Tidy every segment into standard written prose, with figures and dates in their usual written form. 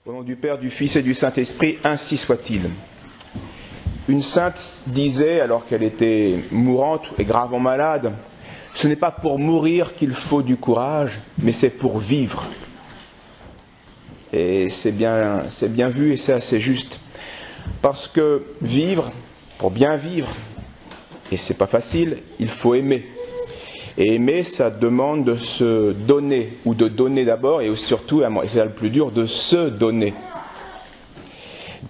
Au nom du Père, du Fils et du Saint-Esprit, ainsi soit-il. Une sainte disait, alors qu'elle était mourante et gravement malade, « Ce n'est pas pour mourir qu'il faut du courage, mais c'est pour vivre. » Et c'est bien vu et c'est assez juste. Parce que vivre, pour bien vivre, et c'est pas facile, il faut aimer. Et aimer, ça demande de se donner, ou de donner d'abord, et surtout, et c'est le plus dur, de se donner.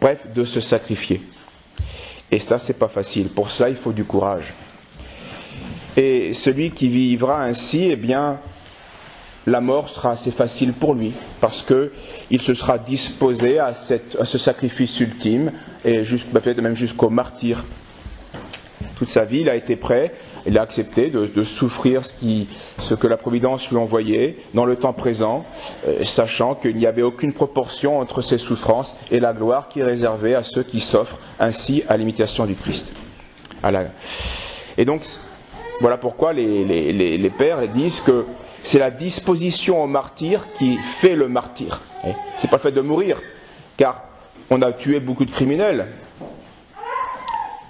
Bref, de se sacrifier. Et ça, c'est pas facile. Pour cela, il faut du courage. Et celui qui vivra ainsi, eh bien, la mort sera assez facile pour lui, parce qu'il se sera disposé à ce sacrifice ultime, et peut-être même jusqu'au martyre. Toute sa vie, il a été prêt. Il a accepté de souffrir ce que la Providence lui envoyait dans le temps présent, sachant qu'il n'y avait aucune proportion entre ses souffrances et la gloire qui est réservée à ceux qui s'offrent ainsi à l'imitation du Christ. Et donc, voilà pourquoi les pères disent que c'est la disposition au martyr qui fait le martyr. C'est pas le fait de mourir, car on a tué beaucoup de criminels.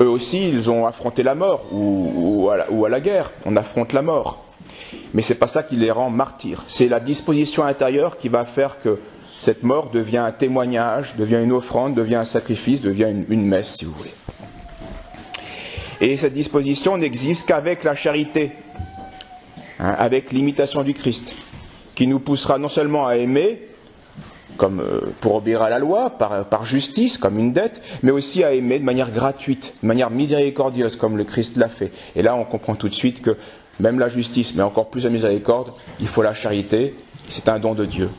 Eux aussi, ils ont affronté la mort, ou à la guerre, on affronte la mort. Mais c'est pas ça qui les rend martyrs. C'est la disposition intérieure qui va faire que cette mort devient un témoignage, devient une offrande, devient un sacrifice, devient une messe, si vous voulez. Et cette disposition n'existe qu'avec la charité, avec l'imitation du Christ, qui nous poussera non seulement à aimer, comme pour obéir à la loi, par justice, comme une dette, mais aussi à aimer de manière gratuite, de manière miséricordieuse, comme le Christ l'a fait. Et là, on comprend tout de suite que même la justice, mais encore plus la miséricorde, il faut la charité, c'est un don de Dieu.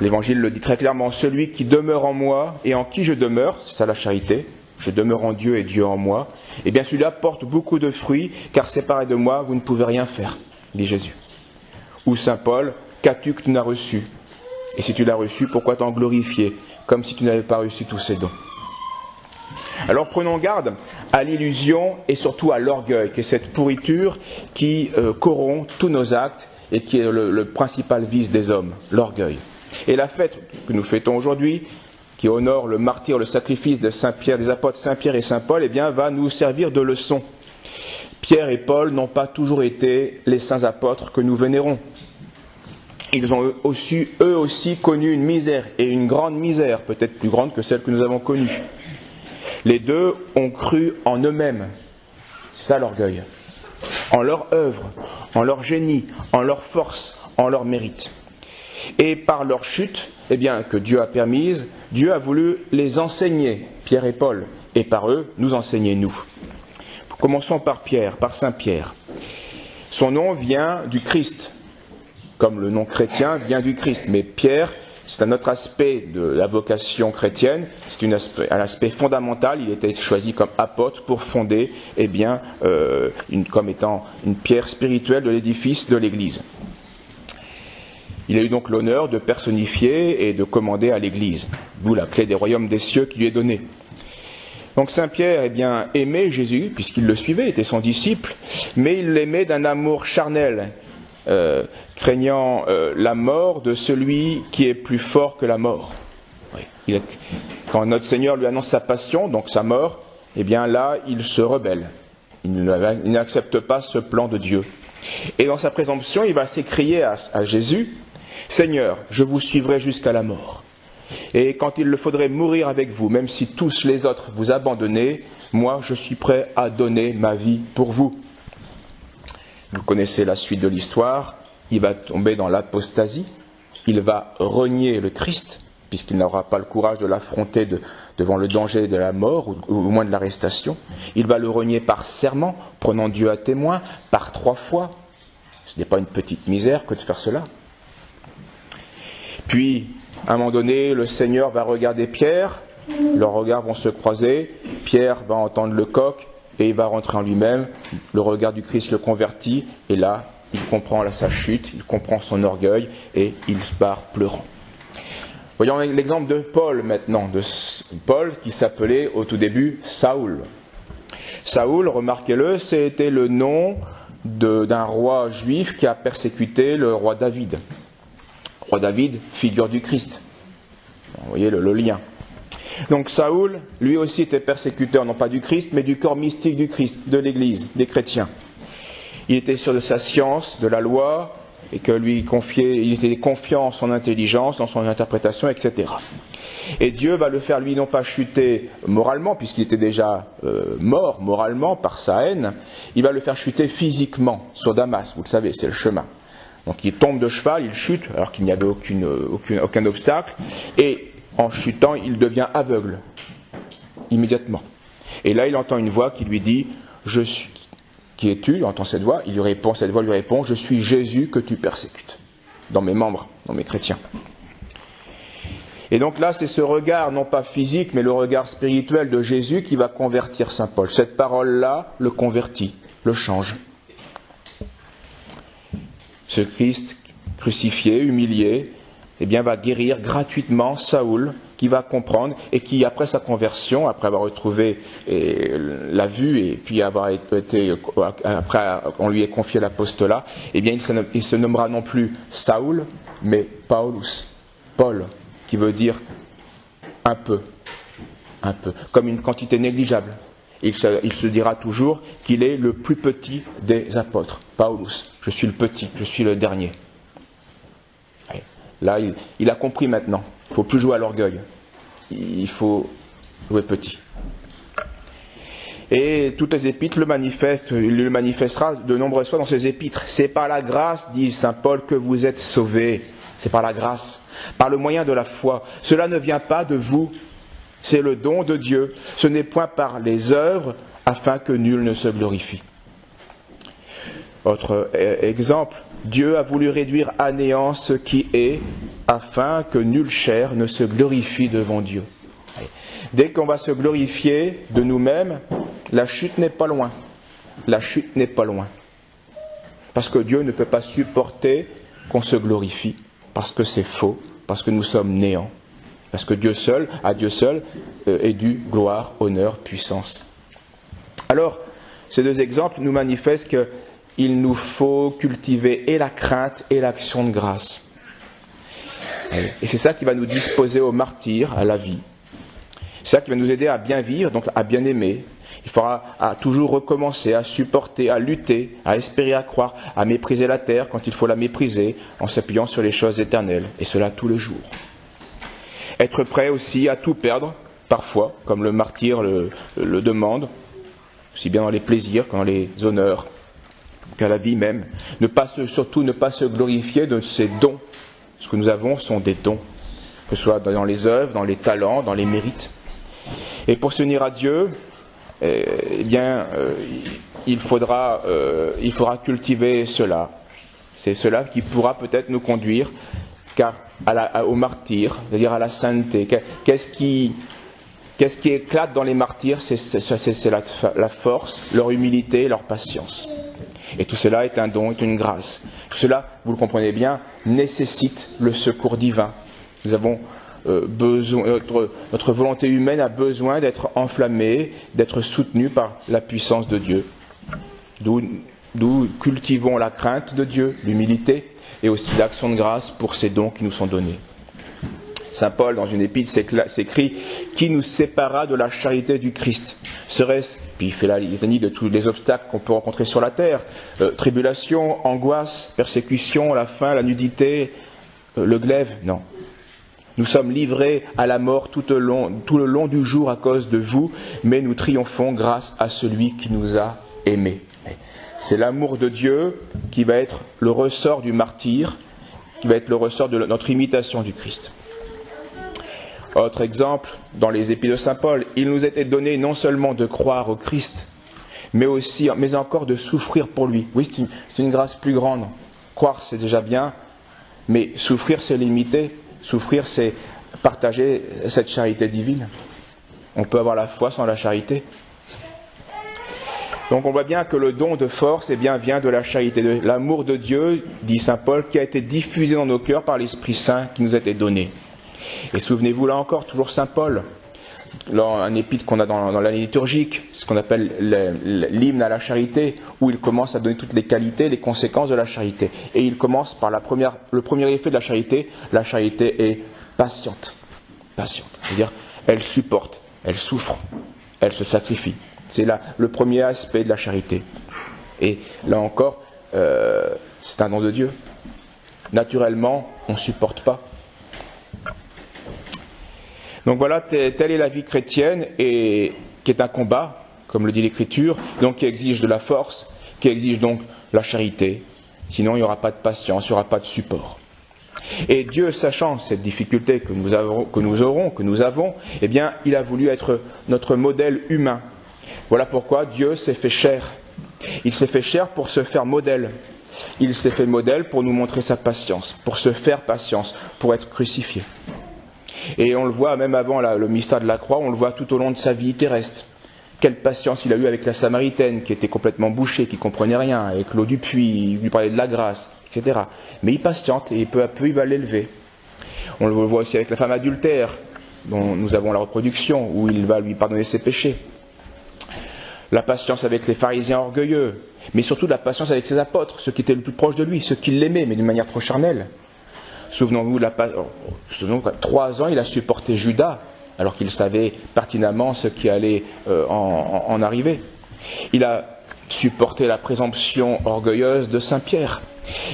L'Évangile le dit très clairement, celui qui demeure en moi et en qui je demeure, c'est ça la charité, je demeure en Dieu et Dieu en moi, et bien celui-là porte beaucoup de fruits, car séparé de moi, vous ne pouvez rien faire, dit Jésus. Ou saint Paul, qu'as-tu que tu n'as reçu ? Et si tu l'as reçu, pourquoi t'en glorifier, comme si tu n'avais pas reçu tous ces dons? Alors prenons garde à l'illusion et surtout à l'orgueil, qui est cette pourriture qui corrompt tous nos actes et qui est le principal vice des hommes, l'orgueil. Et la fête que nous fêtons aujourd'hui, qui honore le martyre, le sacrifice de Saint Pierre, des apôtres Saint Pierre et Saint Paul, eh bien, va nous servir de leçon. Pierre et Paul n'ont pas toujours été les saints apôtres que nous vénérons. Ils ont eux aussi connu une misère, et une grande misère, peut-être plus grande que celle que nous avons connue. Les deux ont cru en eux-mêmes. C'est ça l'orgueil. En leur œuvre, en leur génie, en leur force, en leur mérite. Et par leur chute, eh bien, que Dieu a permise, Dieu a voulu les enseigner, Pierre et Paul, et par eux, nous enseigner nous. Commençons par Pierre, par Saint Pierre. Son nom vient du Christ. Comme le nom chrétien vient du Christ. Mais Pierre, c'est un autre aspect de la vocation chrétienne, c'est un aspect fondamental. Il était choisi comme apôtre pour fonder, eh bien, comme étant une pierre spirituelle de l'édifice de l'Église. Il a eu donc l'honneur de personnifier et de commander à l'Église, d'où la clé des royaumes des cieux qui lui est donnée. Donc Saint Pierre, eh bien, aimait Jésus, puisqu'il le suivait, était son disciple, mais il l'aimait d'un amour charnel, craignant la mort de celui qui est plus fort que la mort. Oui. Quand notre Seigneur lui annonce sa passion, donc sa mort, eh bien là, il se rebelle. Il n'accepte pas ce plan de Dieu. Et dans sa présomption, il va s'écrier à Jésus, « Seigneur, je vous suivrai jusqu'à la mort. Et quand il le faudrait mourir avec vous, même si tous les autres vous abandonnez, moi je suis prêt à donner ma vie pour vous. » Vous connaissez la suite de l'histoire, il va tomber dans l'apostasie, il va renier le Christ, puisqu'il n'aura pas le courage de l'affronter devant le danger de la mort, ou au moins de l'arrestation. Il va le renier par serment, prenant Dieu à témoin, par 3 fois. Ce n'est pas une petite misère que de faire cela. Puis, à un moment donné, le Seigneur va regarder Pierre, leurs regards vont se croiser, Pierre va entendre le coq, et il va rentrer en lui-même, le regard du Christ le convertit, et là, il comprend sa chute, il comprend son orgueil, et il se barre pleurant. Voyons l'exemple de Paul maintenant, de Paul qui s'appelait au tout début Saoul. Saoul, remarquez-le, c'était le nom d'un roi juif qui a persécuté le roi David. Roi David, figure du Christ. Vous voyez le lien. Donc Saoul, lui aussi était persécuteur, non pas du Christ, mais du corps mystique du Christ, de l'Église, des chrétiens. Il était sûr de sa science, de la loi, et que lui confiait, il était confiant en son intelligence, dans son interprétation, etc. Et Dieu va le faire, lui, non pas chuter moralement, puisqu'il était déjà mort moralement par sa haine, il va le faire chuter physiquement sur Damas, vous le savez, c'est le chemin. Donc il tombe de cheval, il chute, alors qu'il n'y avait aucun obstacle, et en chutant, il devient aveugle, immédiatement. Et là, il entend une voix qui lui dit « Je suis... » Qui es-tu ? Il entend cette voix, cette voix lui répond « Je suis Jésus que tu persécutes, dans mes membres, dans mes chrétiens. » Et donc là, c'est ce regard, non pas physique, mais le regard spirituel de Jésus qui va convertir saint Paul. Cette parole-là le convertit, le change. Ce Christ crucifié, humilié, eh bien, va guérir gratuitement Saoul, qui va comprendre et qui, après sa conversion, après avoir retrouvé la vue et puis avoir été, après on lui ait confié l'apostolat, eh bien, il se nommera non plus Saoul, mais Paulus, Paul, qui veut dire un peu, comme une quantité négligeable. Il se dira toujours qu'il est le plus petit des apôtres. Paulus, je suis le petit, je suis le dernier. Là, il a compris maintenant. Il ne faut plus jouer à l'orgueil. Il faut jouer petit. Et toutes les épîtres le manifestent. Il le manifestera de nombreuses fois dans ses épîtres. C'est par la grâce, dit saint Paul, que vous êtes sauvés. C'est par la grâce, par le moyen de la foi. Cela ne vient pas de vous. C'est le don de Dieu. Ce n'est point par les œuvres, afin que nul ne se glorifie. Autre exemple. Dieu a voulu réduire à néant ce qui est, afin que nulle chair ne se glorifie devant Dieu. Dès qu'on va se glorifier de nous-mêmes, la chute n'est pas loin. La chute n'est pas loin. Parce que Dieu ne peut pas supporter qu'on se glorifie, parce que c'est faux, parce que nous sommes néants. Parce que Dieu seul, à Dieu seul, est dû gloire, honneur, puissance. Alors, ces deux exemples nous manifestent que il nous faut cultiver et la crainte et l'action de grâce. Et c'est ça qui va nous disposer au martyre, à la vie. C'est ça qui va nous aider à bien vivre, donc à bien aimer. Il faudra à toujours recommencer, à supporter, à lutter, à espérer, à croire, à mépriser la terre quand il faut la mépriser, en s'appuyant sur les choses éternelles, et cela tous les jours. Être prêt aussi à tout perdre, parfois, comme le martyr le demande, aussi bien dans les plaisirs que dans les honneurs, qu'à la vie même. Surtout ne pas se glorifier de ces dons. Ce que nous avons sont des dons, que ce soit dans les œuvres, dans les talents, dans les mérites. Et pour s'unir à Dieu, il faudra cultiver cela. C'est cela qui pourra peut-être nous conduire au martyr, c'est-à-dire à la sainteté. Qu'est-ce qui éclate dans les martyrs ? C'est la force, leur humilité, leur patience. Et tout cela est un don, est une grâce. Tout cela, vous le comprenez bien, nécessite le secours divin. Nous avons besoin, notre volonté humaine a besoin d'être enflammée, d'être soutenue par la puissance de Dieu. D'où cultivons la crainte de Dieu, l'humilité, et aussi l'action de grâce pour ces dons qui nous sont donnés. Saint Paul, dans une épître, s'écrit « Qui nous séparera de la charité du Christ ?» Serait-ce, puis il fait la litanie de tous les obstacles qu'on peut rencontrer sur la terre, tribulation, angoisse, persécution, la faim, la nudité, le glaive, non. Nous sommes livrés à la mort tout le long du jour à cause de vous, mais nous triomphons grâce à celui qui nous a aimés. C'est l'amour de Dieu qui va être le ressort du martyr, qui va être le ressort de notre imitation du Christ. Autre exemple, dans les épîtres de saint Paul, il nous était donné non seulement de croire au Christ, mais encore de souffrir pour lui. Oui, c'est une grâce plus grande. Croire, c'est déjà bien, mais souffrir, c'est limité. Souffrir, c'est partager cette charité divine. On peut avoir la foi sans la charité. Donc on voit bien que le don de force vient de la charité, de l'amour de Dieu, dit saint Paul, qui a été diffusé dans nos cœurs par l'Esprit Saint qui nous a été donné. Et souvenez-vous là encore, toujours saint Paul, un épître qu'on a dans l'année liturgique, ce qu'on appelle l'hymne à la charité, où il commence à donner toutes les qualités, les conséquences de la charité. Et il commence par le premier effet de la charité est patiente. patiente. C'est-à-dire, elle supporte, elle souffre, elle se sacrifie. C'est là le premier aspect de la charité. Et là encore, c'est un don de Dieu. Naturellement, on ne supporte pas. Donc voilà, telle est la vie chrétienne, et qui est un combat, comme le dit l'Écriture, donc qui exige de la force, qui exige donc la charité. Sinon, il n'y aura pas de patience, il n'y aura pas de support. Et Dieu, sachant cette difficulté que nous avons, eh bien, il a voulu être notre modèle humain. Voilà pourquoi Dieu s'est fait chair. Il s'est fait chair pour se faire modèle. Il s'est fait modèle pour nous montrer sa patience, pour se faire patience, pour être crucifié. Et on le voit même avant le mystère de la croix, on le voit tout au long de sa vie terrestre. Quelle patience il a eu avec la Samaritaine, qui était complètement bouchée, qui ne comprenait rien, avec l'eau du puits, il lui parlait de la grâce, etc. Mais il patiente, et peu à peu il va l'élever. On le voit aussi avec la femme adultère, dont nous avons la reproduction, où il va lui pardonner ses péchés. La patience avec les pharisiens orgueilleux, mais surtout la patience avec ses apôtres, ceux qui étaient le plus proches de lui, ceux qui l'aimaient, mais d'une manière trop charnelle. Souvenons-nous, 3 ans, il a supporté Judas, alors qu'il savait pertinemment ce qui allait en arriver. Il a supporté la présomption orgueilleuse de Saint Pierre.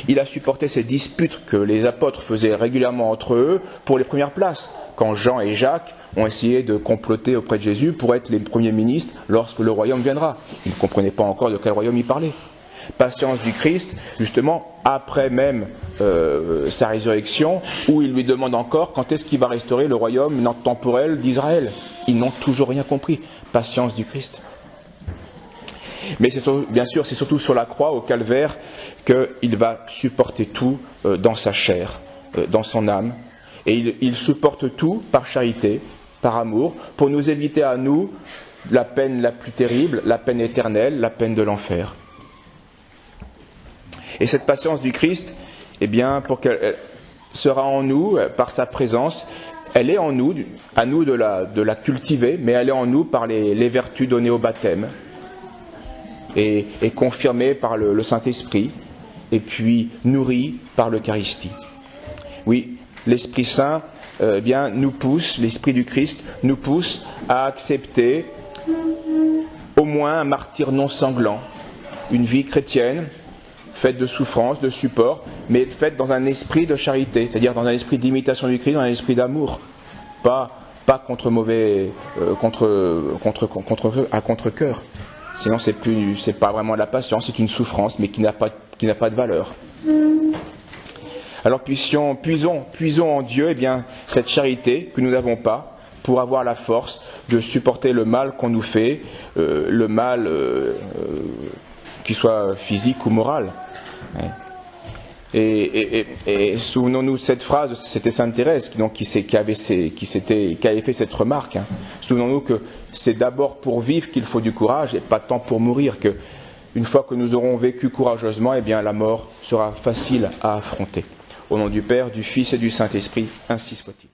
Il a supporté ces disputes que les apôtres faisaient régulièrement entre eux pour les premières places, quand Jean et Jacques ont essayé de comploter auprès de Jésus pour être les premiers ministres lorsque le royaume viendra. Ils ne comprenaient pas encore de quel royaume il parlait. Patience du Christ, justement, après même sa résurrection, où il lui demande encore quand est-ce qu'il va restaurer le royaume temporel d'Israël. Ils n'ont toujours rien compris. Patience du Christ. Mais bien sûr, c'est surtout sur la croix, au calvaire, qu'il va supporter tout dans sa chair, dans son âme. Et il supporte tout par charité, par amour, pour nous éviter à nous la peine la plus terrible, la peine éternelle, la peine de l'enfer. Et cette patience du Christ, eh bien, pour qu'elle sera en nous, par sa présence, elle est en nous, à nous de la cultiver, mais elle est en nous par les vertus données au baptême, et confirmée par le Saint-Esprit, et puis nourrie par l'Eucharistie. Oui, l'Esprit Saint, eh bien, nous pousse, l'Esprit du Christ nous pousse à accepter au moins un martyre non sanglant, une vie chrétienne, faite de souffrance, de support, mais faite dans un esprit de charité, c'est-à-dire dans un esprit d'imitation du Christ, dans un esprit d'amour, pas contre cœur. Sinon, c'est pas vraiment de la patience, c'est une souffrance, mais qui n'a pas de valeur. Alors puisons en Dieu, eh bien, cette charité que nous n'avons pas, pour avoir la force de supporter le mal qu'on nous fait, le mal qu'il soit physique ou moral. Et souvenons-nous de cette phrase, c'était Sainte Thérèse qui avait fait cette remarque. Souvenons-nous que c'est d'abord pour vivre qu'il faut du courage et pas tant pour mourir, que une fois que nous aurons vécu courageusement, eh bien la mort sera facile à affronter. Au nom du Père, du Fils et du Saint-Esprit, ainsi soit-il.